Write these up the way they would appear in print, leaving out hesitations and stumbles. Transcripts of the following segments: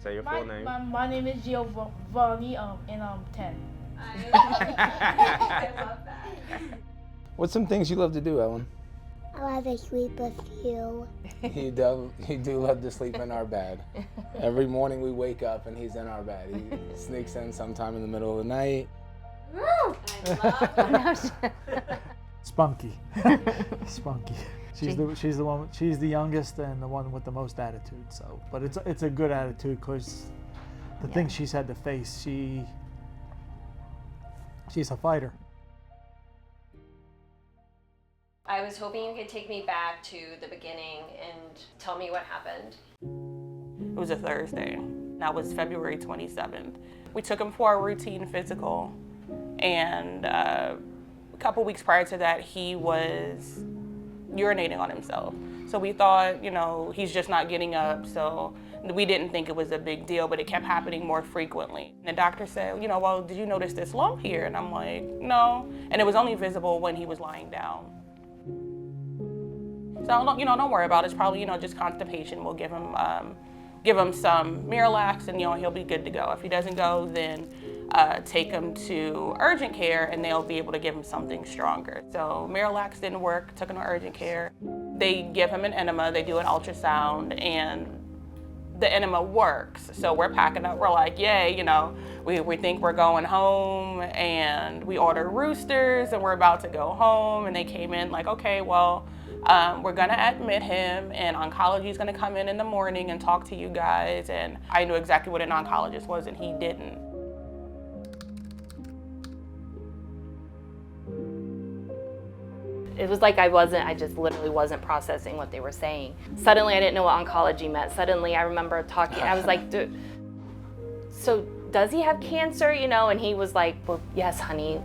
Say your full name. My name is Giovanni, and I'm 10. I love that. What's some things you love to do, Ellen? I love to sleep with you. You do love to sleep in our bed. Every morning we wake up and he's in our bed. He sneaks in sometime in the middle of the night. I love that. Spunky. Spunky. She's the youngest and the one with the most attitude. So, but it's a good attitude because the things she's had to face, she's a fighter. I was hoping you could take me back to the beginning and tell me what happened. It was a Thursday. That was February 27th. We took him for a routine physical, and a couple weeks prior to that, he was urinating on himself. So we thought, he's just not getting up, so we didn't think it was a big deal, but it kept happening more frequently. And the doctor said, well, did you notice this lump here? And I'm like, no. And it was only visible when he was lying down. So, don't worry about it. It's probably, just constipation. We'll give him some Miralax, and, he'll be good to go. If he doesn't go, then take him to urgent care, and they'll be able to give him something stronger. So Miralax didn't work, took him to urgent care. They give him an enema, they do an ultrasound, and the enema works. So we're packing up, we're like, yay, we think we're going home, and we order roosters, and we're about to go home, and they came in like, okay, well, we're gonna admit him, and oncology is gonna come in the morning and talk to you guys. And I knew exactly what an oncologist was, and he didn't. It was like I just literally wasn't processing what they were saying. Suddenly I didn't know what oncology meant. Suddenly I remember talking, I was like, so does he have cancer, And he was like, well, yes, honey.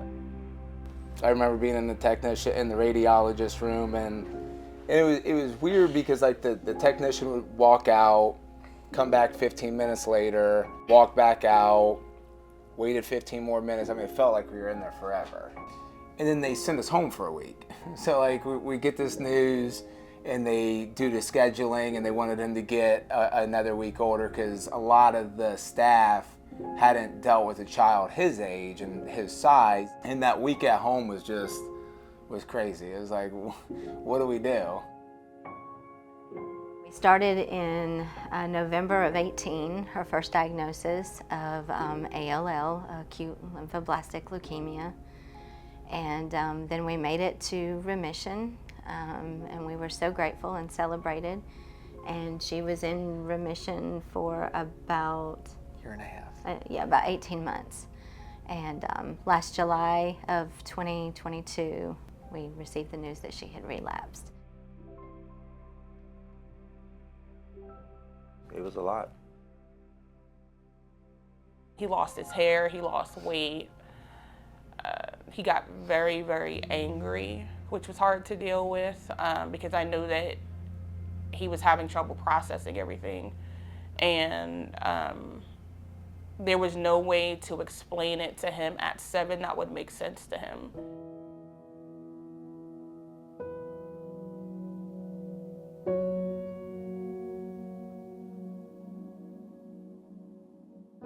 I remember being in the radiologist room, and it was weird because like the technician would walk out, come back 15 minutes later, walk back out, waited 15 more minutes. I mean, it felt like we were in there forever. And then they send us home for a week. So like we get this news, and they do the scheduling, and they wanted him to get another week older because a lot of the staff hadn't dealt with a child his age and his size. And that week at home was crazy. It was like, what do we do? We started in November of 18, her first diagnosis of ALL, acute lymphoblastic leukemia. And then we made it to remission, and we were so grateful and celebrated. And she was in remission for about Year and a half. About 18 months. And last July of 2022, we received the news that she had relapsed. It was a lot. He lost his hair, he lost weight. He got very, very angry, which was hard to deal with because I knew that he was having trouble processing everything. And there was no way to explain it to him at 7 that would make sense to him.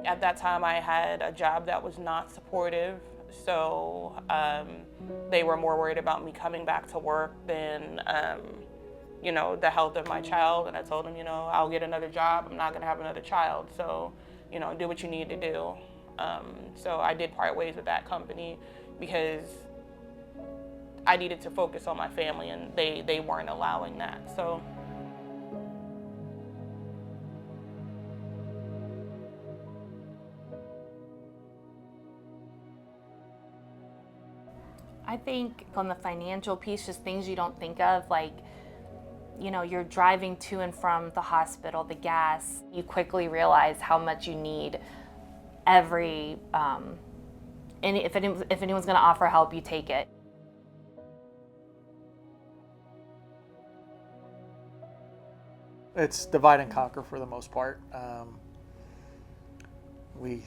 At that time, I had a job that was not supportive, so they were more worried about me coming back to work than the health of my child. And I told them, I'll get another job. I'm not gonna have another child, so do what you need to do. So I did part ways with that company because I needed to focus on my family, and they weren't allowing that. So. I think on the financial piece, just things you don't think of, like, you're driving to and from the hospital, the gas, you quickly realize how much you need every, and if anyone's gonna offer help, you take it. It's divide and conquer for the most part. We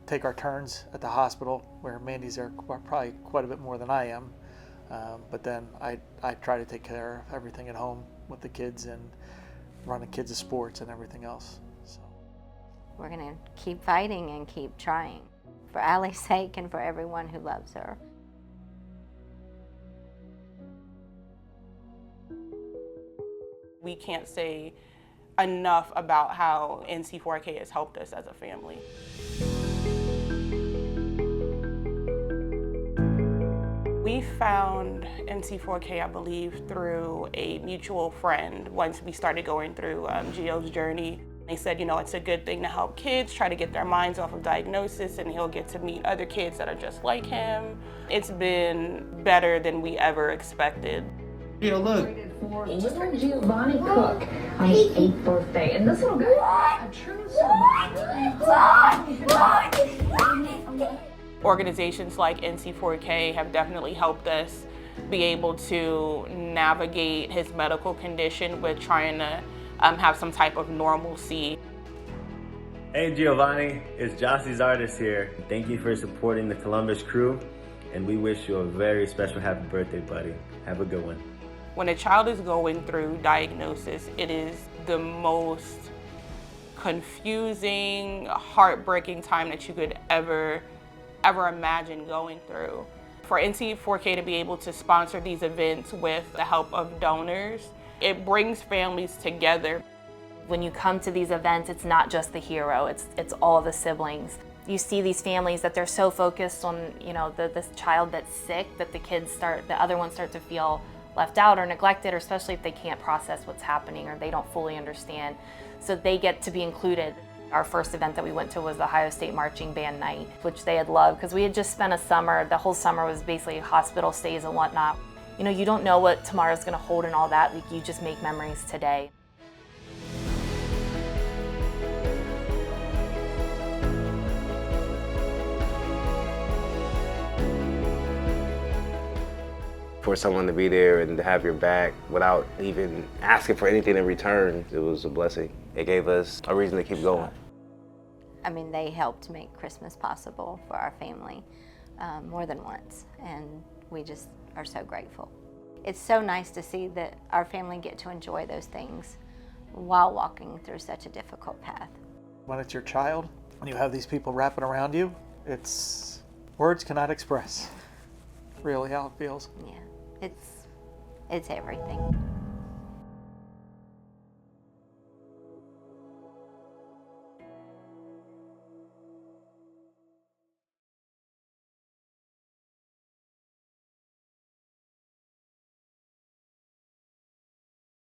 take our turns at the hospital, where Mandy's there probably quite a bit more than I am. But then I try to take care of everything at home with the kids and run the kids' sports and everything else. So We're going to keep fighting and keep trying for Allie's sake and for everyone who loves her. We can't say enough about how NC4K has helped us as a family. We found NC4K, I believe, through a mutual friend once we started going through Gio's journey. They said, you know, it's a good thing to help kids try to get their minds off of diagnosis, and he'll get to meet other kids that are just like him. It's been better than we ever expected. Yeah, look. For little Giovanni Cook on his 8th birthday, and this little guy, a true survivor. Organizations like NC4K have definitely helped us be able to navigate his medical condition with trying to have some type of normalcy. Hey Giovanni, it's Jossie's artist here. Thank you for supporting the Columbus crew, and we wish you a very special happy birthday, buddy. Have a good one. When a child is going through diagnosis, it is the most confusing, heartbreaking time that you could ever imagine going through. For NC4K to be able to sponsor these events with the help of donors, it brings families together. When you come to these events, it's not just the hero, it's all the siblings. You see these families that they're so focused on, you know, this child that's sick that the other ones start to feel left out or neglected, or especially if they can't process what's happening or they don't fully understand. So they get to be included. Our first event that we went to was the Ohio State Marching Band Night, which they had loved because we had just spent a summer, the whole summer was basically hospital stays and whatnot. You know, you don't know what tomorrow's gonna hold and all that, like you just make memories today. For someone to be there and to have your back without even asking for anything in return, it was a blessing. It gave us a reason to keep going. I mean, they helped make Christmas possible for our family more than once, and we just are so grateful. It's so nice to see that our family get to enjoy those things while walking through such a difficult path. When it's your child, when you have these people wrapping around you, words cannot express really how it feels. Yeah, it's everything.